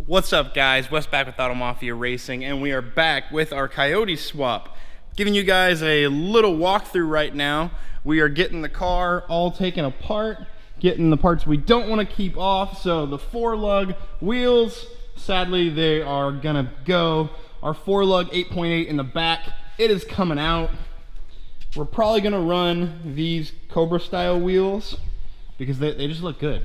What's up, guys? Wes back with Auto Mafia Racing, and we are back with our Coyote swap. Giving you guys a little walkthrough right now. We are getting the car all taken apart, getting the parts we don't want to keep off. So the 4-lug wheels, sadly, they are gonna go. Our 4-lug 8.8 in the back, it is coming out. We're probably gonna run these Cobra style wheels because they just look good.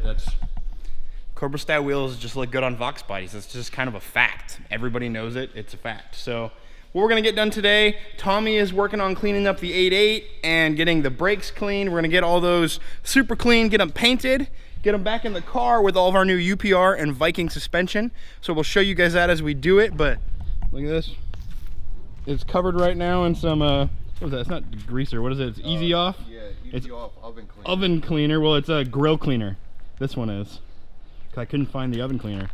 Cobra style wheels just look good on Vox bodies. It's just kind of a fact. Everybody knows it, it's a fact. So what we're gonna get done today, Tommy is working on cleaning up the 8.8 and getting the brakes clean. We're gonna get all those super clean, get them painted, get them back in the car with all of our new UPR and Viking suspension. So we'll show you guys that as we do it, but look at this. It's covered right now in some, what is that? It's not greaser, what is it? It's Easy Off? Yeah, Easy Off oven cleaner. Oven cleaner, well it's a grill cleaner. This one is. I couldn't find the oven cleaner,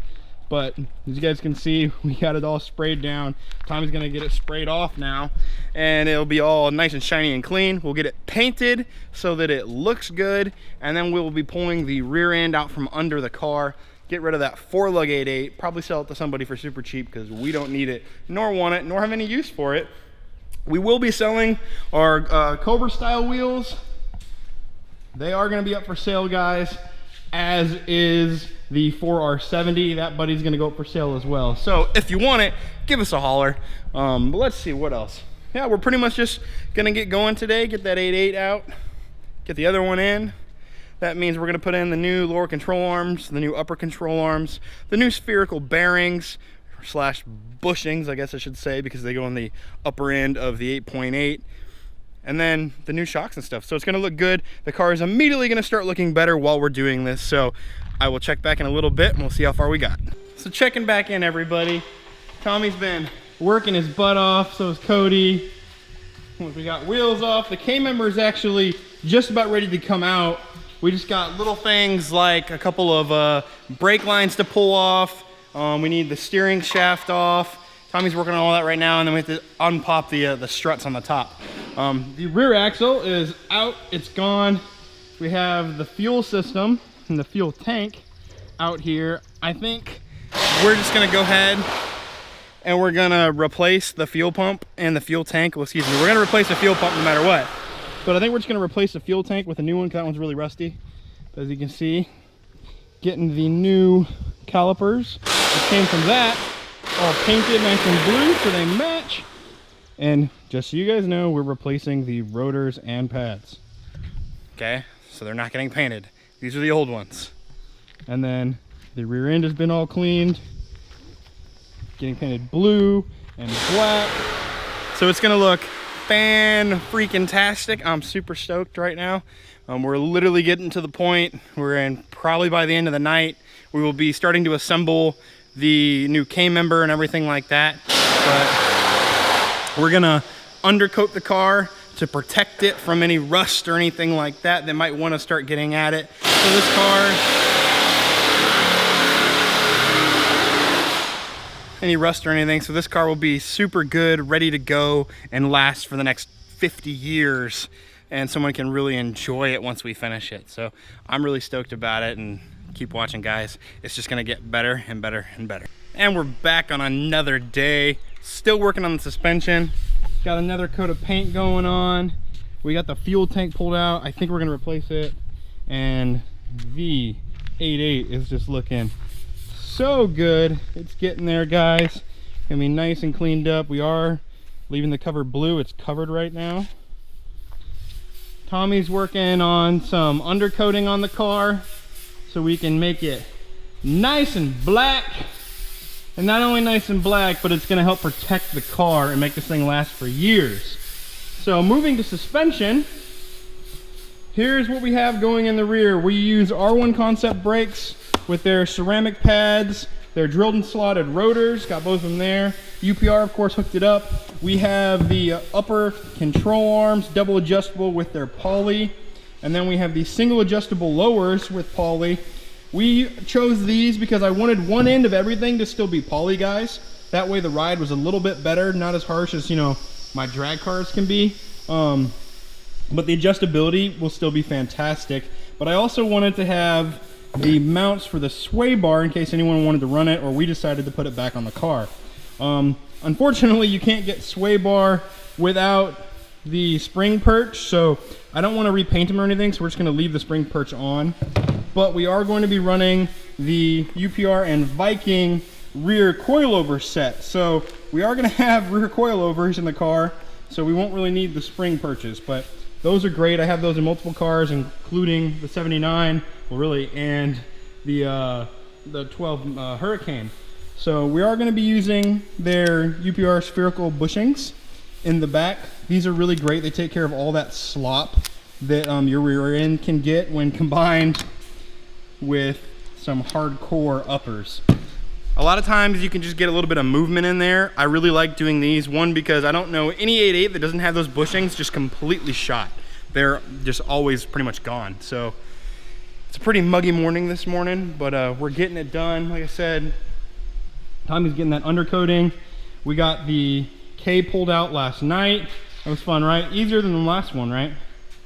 but as you guys can see, we got it all sprayed down. Tommy's gonna get it sprayed off now, and it'll be all nice and shiny and clean. We'll get it painted so that it looks good, and then we will be pulling the rear end out from under the car, get rid of that 4-lug 8.8, probably sell it to somebody for super cheap because we don't need it, nor want it, nor have any use for it. We will be selling our Cobra style wheels. They are gonna be up for sale, guys, as is the 4R70. That buddy's gonna go up for sale as well. So if you want it, give us a holler. But let's see what else. Yeah, we're pretty much just gonna get going today, get that 8.8 out, get the other one in. That means we're gonna put in the new lower control arms, the new upper control arms, the new spherical bearings slash bushings, I guess I should say, because they go on the upper end of the 8.8. and then the new shocks and stuff. So it's gonna look good. The car is immediately gonna start looking better while we're doing this. So I will check back in a little bit and we'll see how far we got. So checking back in, everybody. Tommy's been working his butt off, so is Cody. Once we got wheels off, the K-member is actually just about ready to come out. We just got little things like a couple of brake lines to pull off. We need the steering shaft off. Tommy's working on all that right now, and then we have to unpop the struts on the top. The rear axle is out, it's gone. We have the fuel system and the fuel tank out here. I think we're just gonna go ahead and we're gonna replace the fuel pump and the fuel tank. Well, excuse me, we're gonna replace the fuel pump no matter what. But I think we're just gonna replace the fuel tank with a new one because that one's really rusty. As you can see, getting the new calipers that came from that, all painted nice and blue so they match. And just so you guys know, we're replacing the rotors and pads. Okay, so they're not getting painted. These are the old ones. And then the rear end has been all cleaned, getting painted blue and black. So it's gonna look fan-freaking-tastic. I'm super stoked right now. We're literally getting to the point, we're in probably by the end of the night, we will be starting to assemble the new K-member and everything like that. But we're gonna undercoat the car to protect it from any rust or anything like that might want to start getting at it. So this car, any rust or anything, so this car will be super good, ready to go, and last for the next 50 years. And someone can really enjoy it once we finish it. So I'm really stoked about it, and keep watching, guys. It's just gonna get better and better and better. And we're back on another day, still working on the suspension. Got another coat of paint going on. We got the fuel tank pulled out. I think we're gonna replace it. And the 8.8 is just looking so good. It's getting there, guys. Gonna be nice and cleaned up. We are leaving the cover blue. It's covered right now. Tommy's working on some undercoating on the car so we can make it nice and black. And not only nice and black, but it's gonna help protect the car and make this thing last for years. So moving to suspension, here's what we have going in the rear. We use R1 Concept brakes with their ceramic pads, their drilled and slotted rotors, got both of them there. UPR, of course, hooked it up. We have the upper control arms, double adjustable with their poly. And then we have the single adjustable lowers with poly. We chose these because I wanted one end of everything to still be poly, guys. That way the ride was a little bit better, not as harsh as, you know, my drag cars can be. But the adjustability will still be fantastic. But I also wanted to have the mounts for the sway bar in case anyone wanted to run it, or we decided to put it back on the car. Unfortunately, you can't get sway bar without the spring perch, so I don't want to repaint them or anything, so we're just going to leave the spring perch on. But we are going to be running the UPR and Viking rear coilover set. So we are going to have rear coilovers in the car, so we won't really need the spring perches, but those are great. I have those in multiple cars, including the 79, well really, and the 12 Hurricane. So we are going to be using their UPR spherical bushings in the back. These are really great. They take care of all that slop that your rear end can get when combined with some hardcore uppers. A lot of times you can just get a little bit of movement in there. I really like doing these. One, because I don't know any 8.8 that doesn't have those bushings just completely shot. They're just always pretty much gone. So it's a pretty muggy morning this morning, but we're getting it done. Like I said, Tommy's getting that undercoating. We got the K pulled out last night. That was fun, right? Easier than the last one, right?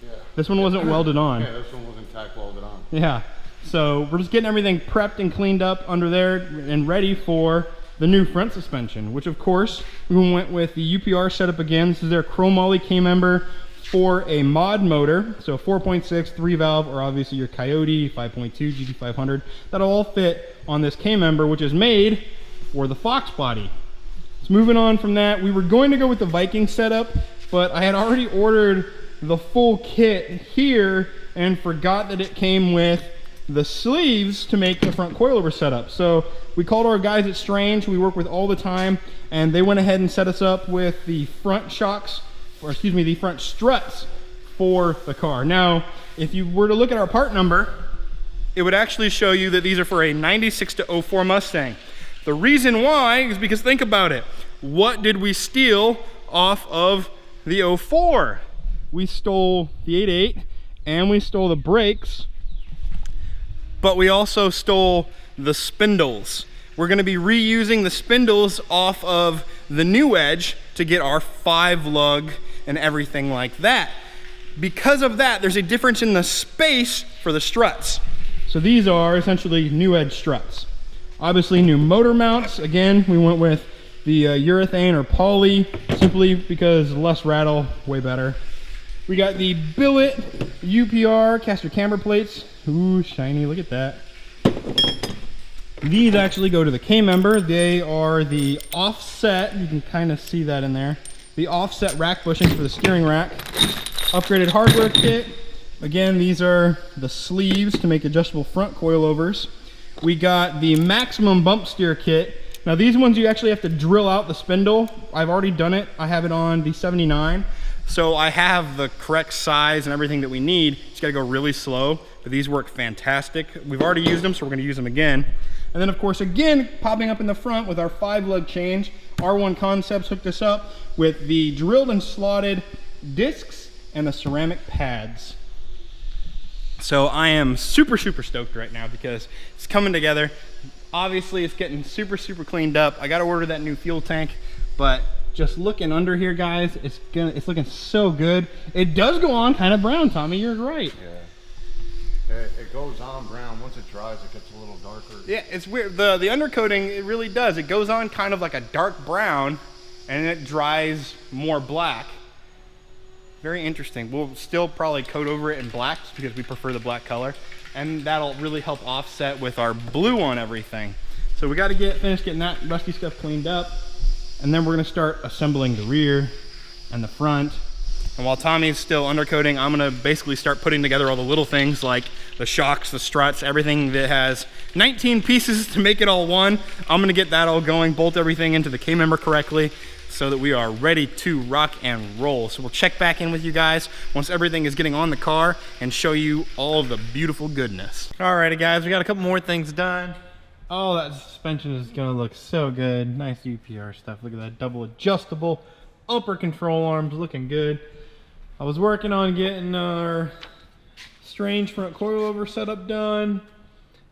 Yeah. This one wasn't welded on. Yeah, this one wasn't tack welded on. Yeah. So we're just getting everything prepped and cleaned up under there and ready for the new front suspension, which of course we went with the UPR setup again. This is their chromoly K-member for a mod motor. So 4.6, 3 valve, or obviously your Coyote, 5.2, GT500. That'll all fit on this K-member, which is made for the Fox body. So moving on from that, we were going to go with the Viking setup, but I had already ordered the full kit here and forgot that it came with the sleeves to make the front coilover setup. So we called our guys at Strange, who we work with all the time, and they went ahead and set us up with the front shocks, or excuse me, the front struts for the car. Now, if you were to look at our part number, it would actually show you that these are for a 96 to 04 Mustang. The reason why is because think about it. What did we steal off of the 04? We stole the 8.8 and we stole the brakes, but we also stole the spindles. We're gonna be reusing the spindles off of the new Edge to get our 5 lug and everything like that. Because of that, there's a difference in the space for the struts. So these are essentially new Edge struts. Obviously new motor mounts. Again, we went with the urethane or poly, simply because less rattle, way better. We got the billet UPR caster camber plates. Ooh, shiny, look at that. These actually go to the K-member. They are the offset, you can kind of see that in there. The offset rack bushings for the steering rack. Upgraded hardware kit. Again, these are the sleeves to make adjustable front coilovers. We got the maximum bump steer kit. Now these ones you actually have to drill out the spindle. I've already done it. I have it on the 79. So I have the correct size and everything that we need. Just gotta go really slow, but these work fantastic. We've already used them, so we're gonna use them again. And then of course, again, popping up in the front with our 5 lug change, R1 Concepts hooked us up with the drilled and slotted discs and the ceramic pads. So I am super stoked right now because it's coming together. Obviously it's getting super cleaned up. I gotta order that new fuel tank, but just looking under here, guys, it's looking so good. It does go on kind of brown, Tommy, you're right. Yeah, it goes on brown. Once it dries, it gets a little darker. Yeah, it's weird. The undercoating, it really does. It goes on kind of like a dark brown and it dries more black. Very interesting. We'll still probably coat over it in black just because we prefer the black color, and that'll really help offset with our blue on everything. So we got to finish getting that rusty stuff cleaned up, and then we're going to start assembling the rear and the front. And while Tommy's still undercoating, I'm going to basically start putting together all the little things like the shocks, the struts, everything that has 19 pieces to make it all one. I'm going to get that all going, bolt everything into the K-member correctly, so that we are ready to rock and roll. So we'll check back in with you guys once everything is getting on the car and show you all of the beautiful goodness. Alrighty guys, we got a couple more things done. Oh, that suspension is gonna look so good. Nice UPR stuff. Look at that double adjustable upper control arms, looking good. I was working on getting our Strange front coilover setup done,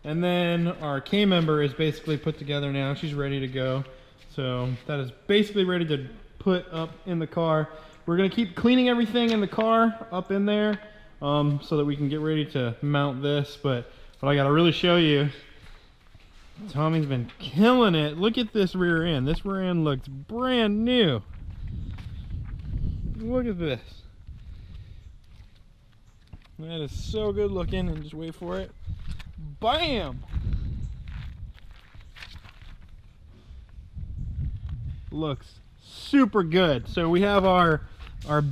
and then our K-member is basically put together now. She's ready to go. So that is basically ready to put up in the car. We're gonna keep cleaning everything in the car up in there so that we can get ready to mount this. But But I gotta really show you, Tommy's been killing it. Look at this rear end. This rear end looks brand new. Look at this. That is so good looking, and just wait for it. Bam! Looks super good. So we have our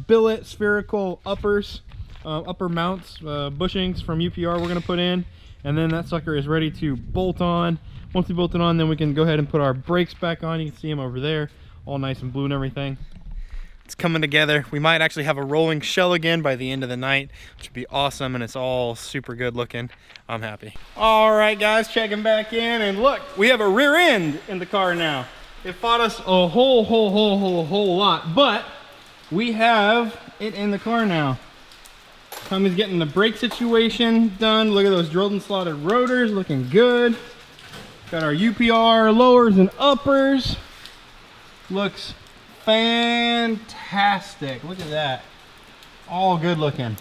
billet spherical uppers, upper mounts, bushings from UPR we're gonna put in, and then that sucker is ready to bolt on. Once we bolt it on, then we can go ahead and put our brakes back on. You can see them over there, all nice and blue and everything. It's coming together. We might actually have a rolling shell again by the end of the night, which would be awesome, and it's all super good looking. I'm happy. All right, guys, checking back in, and look, we have a rear end in the car now. It fought us a whole lot, but we have it in the car now. Tommy's getting the brake situation done. Look at those drilled and slotted rotors, looking good. Got our UPR lowers and uppers. Looks fantastic. Look at that. All good looking.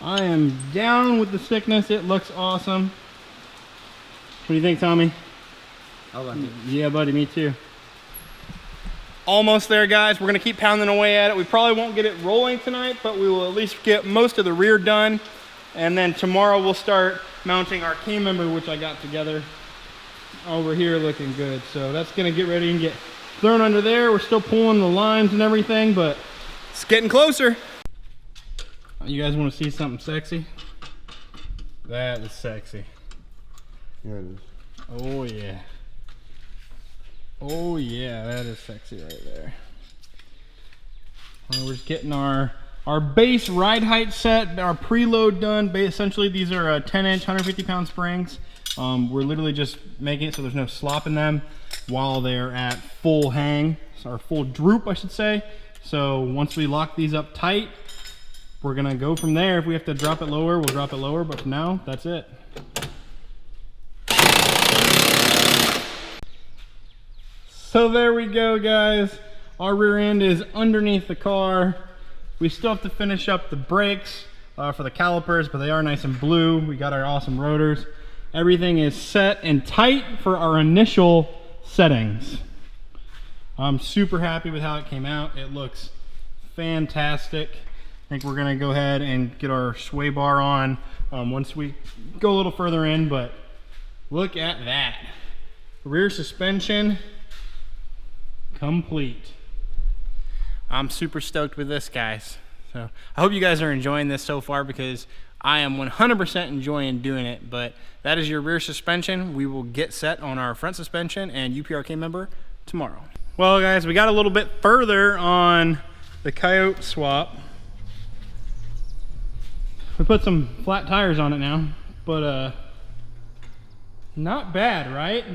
I am down with the sickness. It looks awesome. What do you think, Tommy? I like it. Yeah, buddy, me too. Almost there, guys. We're gonna keep pounding away at it. We probably won't get it rolling tonight, but we will at least get most of the rear done. And then tomorrow we'll start mounting our K member, which I got together over here, looking good. So that's gonna get ready and get thrown under there. We're still pulling the lines and everything, but it's getting closer. You guys wanna see something sexy? That is sexy. Yeah, it is. Oh yeah. Oh yeah, that is sexy right there. We're just getting our base ride height set, our preload done. Essentially, these are 10-inch, 150-pound springs. We're literally just making it so there's no slop in them while they're at full hang, or full droop, I should say. So once we lock these up tight, we're gonna go from there. If we have to drop it lower, we'll drop it lower, but for now, that's it. So there we go, guys. Our rear end is underneath the car. We still have to finish up the brakes for the calipers, but they are nice and blue. We got our awesome rotors. Everything is set and tight for our initial settings. I'm super happy with how it came out. It looks fantastic. I think we're gonna go ahead and get our sway bar on once we go a little further in, but look at that. Rear suspension complete. I'm super stoked with this, guys. So I hope you guys are enjoying this so far, because I am 100% enjoying doing it. But that is your rear suspension. We will get set on our front suspension and UPR K member tomorrow. Well, guys, we got a little bit further on the Coyote swap. We put some flat tires on it now, but not bad, right?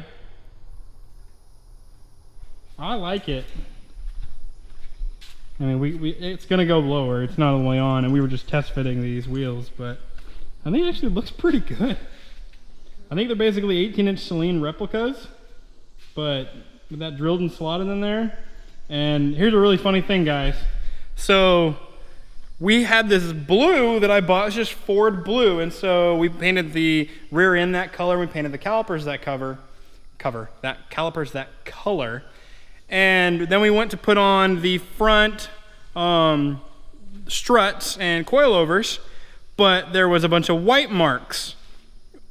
I like it. I mean, it's gonna go lower. It's not all the way on, and we were just test fitting these wheels, but I think it actually looks pretty good. I think they're basically 18-inch Celine replicas, but with that drilled and slotted in there. And here's a really funny thing, guys. So we had this blue that I bought. It's just Ford blue, and so we painted the rear end that color. We painted the calipers that calipers that color. And then we went to put on the front struts and coilovers, but there was a bunch of white marks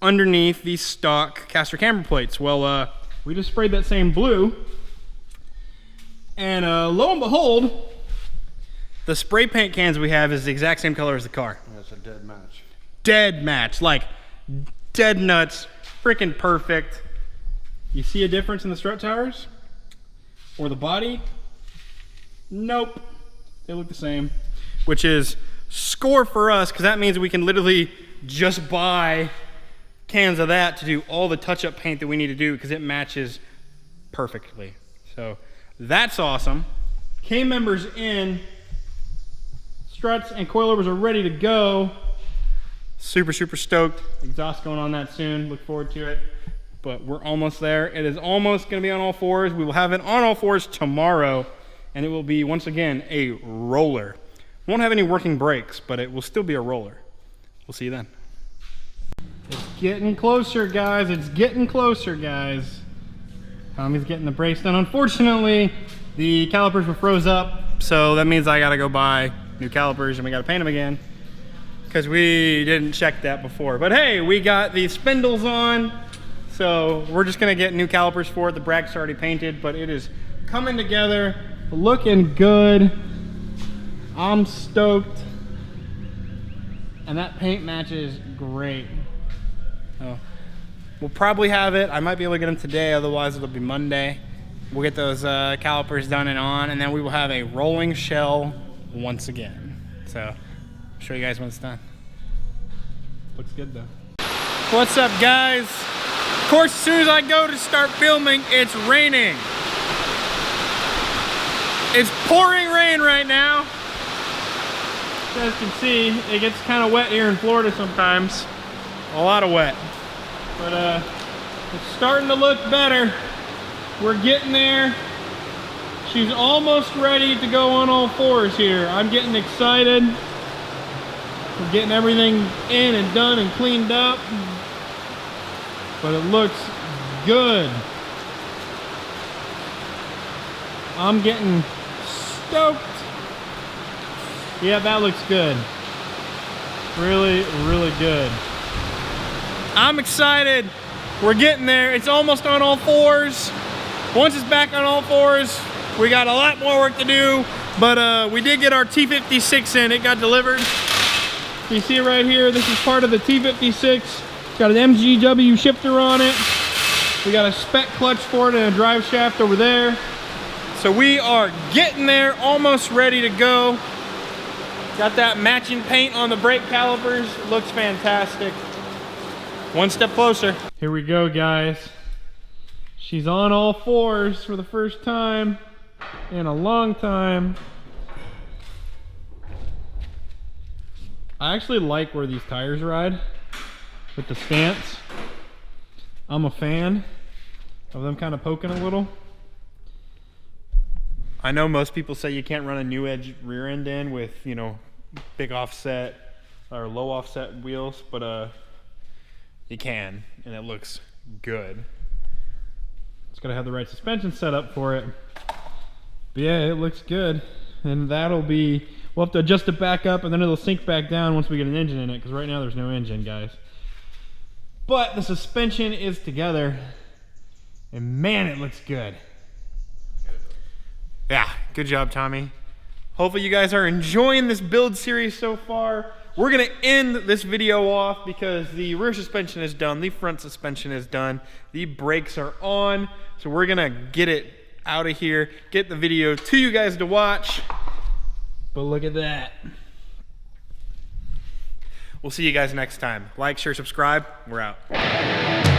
underneath these stock caster camber plates. Well, we just sprayed that same blue, and lo and behold, the spray paint cans we have is the exact same color as the car. Yeah, it's a dead match. Dead match, like dead nuts, freaking perfect. You see a difference in the strut towers? Or the body? Nope, they look the same, which is score for us, because that means we can literally just buy cans of that to do all the touch-up paint that we need to do, because it matches perfectly. So that's awesome. K members in, struts and coilovers are ready to go. Super stoked. Exhaust going on that soon, look forward to it. But we're almost there. It is almost gonna be on all fours. We will have it on all fours tomorrow, and it will be, once again, a roller. Won't have any working brakes, but it will still be a roller. We'll see you then. getting closer, guys. It's getting closer, guys. Tommy's getting the brakes done. Unfortunately, the calipers were froze up, so that means I gotta go buy new calipers and we gotta paint them again because we didn't check that before. But hey, we got the spindles on, so we're just gonna get new calipers for it. The bracket's already painted, but it is coming together, looking good. I'm stoked. And that paint matches great. So we'll probably have it. I might be able to get them today, otherwise it'll be Monday. We'll get those calipers done and on, and then we will have a rolling shell once again. So I'll show you guys when it's done. Looks good though. What's up, guys? Of course, as soon as I go to start filming, it's raining. It's pouring rain right now. As you guys can see, it gets kind of wet here in Florida sometimes. A lot of wet. But it's starting to look better. We're getting there. She's almost ready to go on all fours here. I'm getting excited. We're getting everything in and done and cleaned up. But it looks good. I'm getting stoked. Yeah, that looks good. Really, really good. I'm excited. We're getting there. It's almost on all fours. Once it's back on all fours, we got a lot more work to do, but we did get our T56 in. It got delivered. You see it right here. This is part of the T56. It's got an MGW shifter on it. We got a spec clutch for it and a drive shaft over there. So we are getting there, almost ready to go. Got that matching paint on the brake calipers. Looks fantastic. One step closer. Here we go, guys. She's on all fours for the first time in a long time. I actually like where these tires ride with the stance. I'm a fan of them kind of poking a little. I know most people say you can't run a new edge rear end in with, you know, big offset or low offset wheels, but you can, and it looks good. It's gotta have the right suspension set up for it. But yeah, it looks good. And that'll be, we'll have to adjust it back up and then it'll sink back down once we get an engine in it, because right now there's no engine, guys. But the suspension is together, and man, it looks good. Yeah, good job, Tommy. Hopefully you guys are enjoying this build series so far. We're gonna end this video off because the rear suspension is done, the front suspension is done, the brakes are on, so we're gonna get it out of here, get the video to you guys to watch. But look at that. We'll see you guys next time. Like, share, subscribe. We're out.